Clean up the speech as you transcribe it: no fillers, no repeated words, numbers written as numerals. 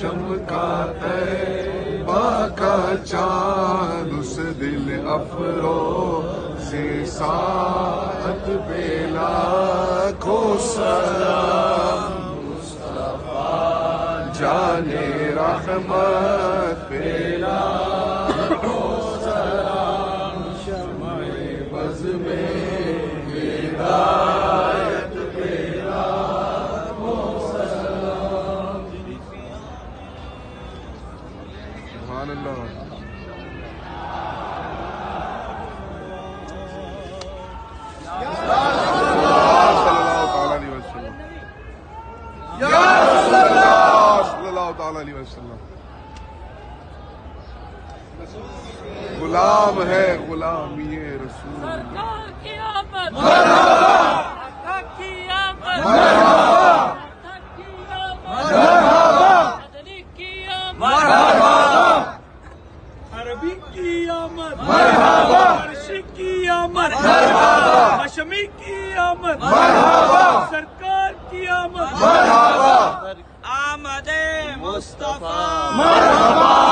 چمکا طیبہ کا چاند اس دل افروز ساعت پہ لاکھوں سلام مصطفیٰ جان رحمت پہ لاکھوں سلام شمع بز میں ہدایت پہ لاکھوں سلام سبحان اللہ غلام ہے غلامی رسول سرکار کی آمد مرحبا کی آمد مرحبا کی آمد مرحبا مدنی کی آمد مرحبا عربی کی آمد مرحبا فارسی کی آمد مرحبا ہاشمی کی آمد مرحبا سرکار کی آمد مرحبا آمد مصطفیٰ مرحبا